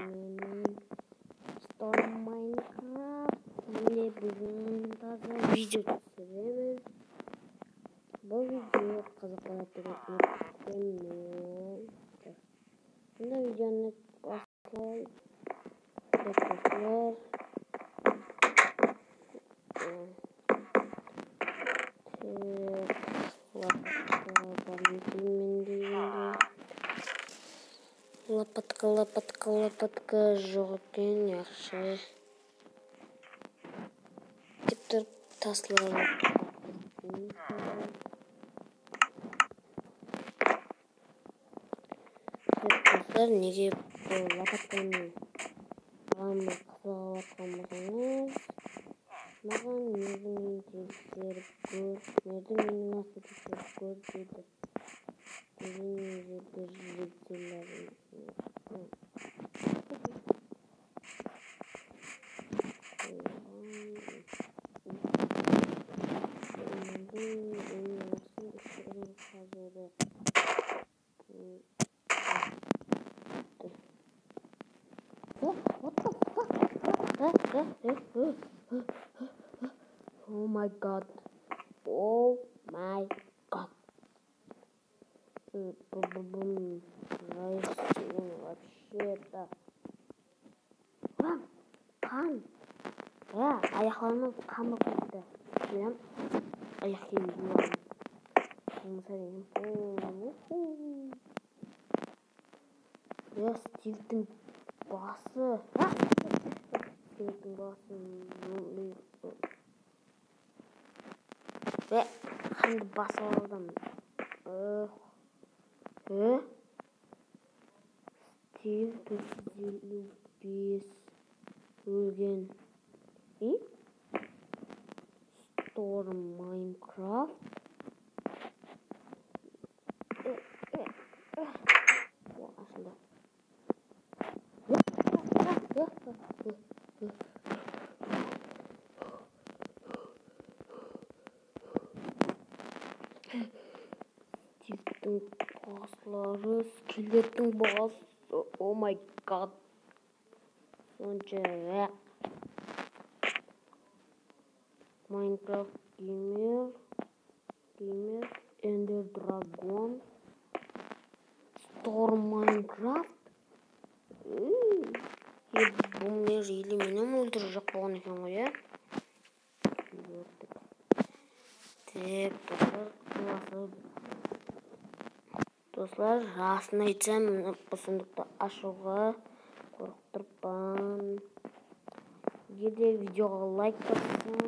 менен Storm Minecraft міне бүгін таза видео түсіреміз. Бұл видео қызық болады деген үміттемін. Бұндай видеоны бастайық. Лопатка жоқ екен, yaxшы. Деп тұрып таслап. Достар, неге бұл лопатканы маған қызығып болсаңыз, маған мердің тексеріп көр, мердің менің асы тексеріп көр дейді. Деген жерде жігіттерін What the fuck? Oh my god. Oh my god. Вообще-то. Қан. Аяқларымның қаны кетті. Білем, аяқ киімді Стивтің басы. Стивтің басы. Қанды басып алдым. Стив 455 өлген. Storm Minecraft. Стивтің баслары, скелеттің басы. Oh my god. Сонша Minecraft Gamer, Ender Dragon, Storm Minecraft. Бұл не жейлі менен өлтіріп жоқ болған екен ғой, е? Деп, достар, расын айтсам, бұл сундуқты ашуға қорқып тұрпан. Егер де видеоға лайк бассаң,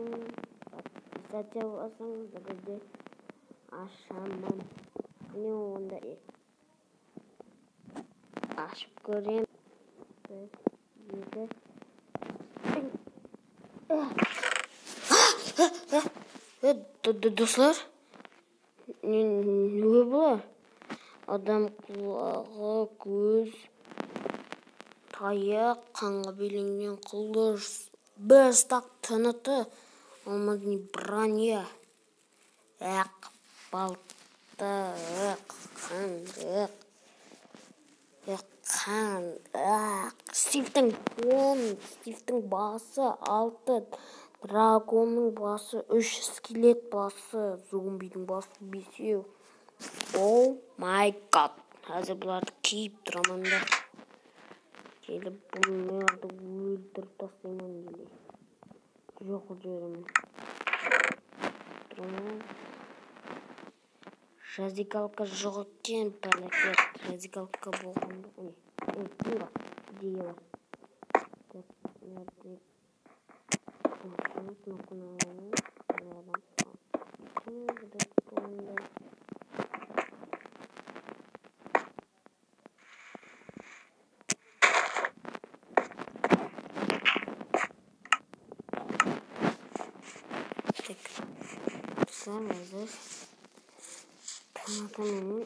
подписаться болсаң, бұл жерде ашамын. Міне онда ашып көрем. Достар, не бұл? Адам құлағы, көз, таяқ, қанға беленген қылыш, бір стак тыныты, алмазный броня, балта, қан, Стивтің басы 6, драгонның басы 3, скелет басы, зомбидің басы 5. Oh my god. Қазір бұларды кейіп тұрамын да. Келіп бұларды өлтіріп тастаймын делей. Жоқ жерімін. Тұрамын. Жазигалка жоқ екен, пәлекет. Жазигалка болғанды. Идея бар. Сразу канатами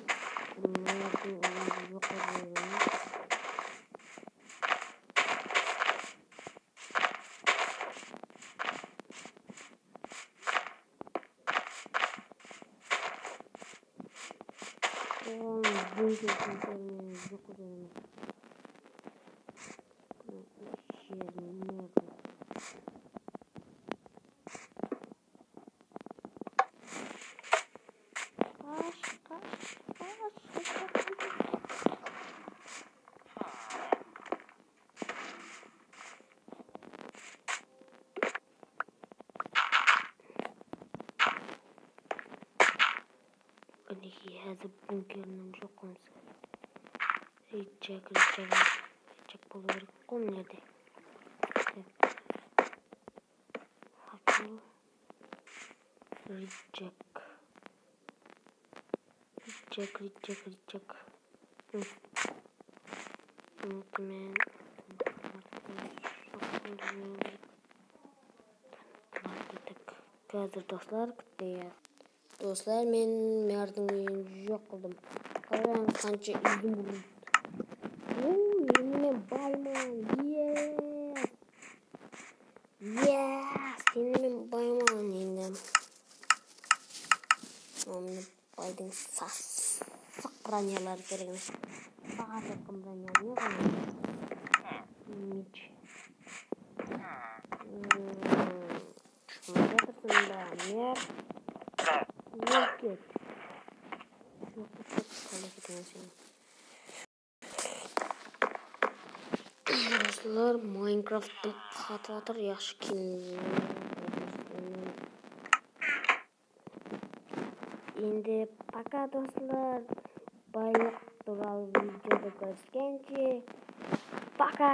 Hozir bunkernim yo'q qolsa. Richak bo'lar qo'nadi. Hakul Richak. Men hozir do'stlar kutdi. Do'stlar, men mardimni yo'q qildim. Qarang qancha izim bor. Men boyman. Yes, men boyman endi. Men boyding sassiq ranyalar kerak emas. Faqat ranyalar yo'q. Do'stlar, Minecraft'da xatotir yaxshi endi пока do'stlar. Bayliq turali videoda ko'rishguncha. Пока.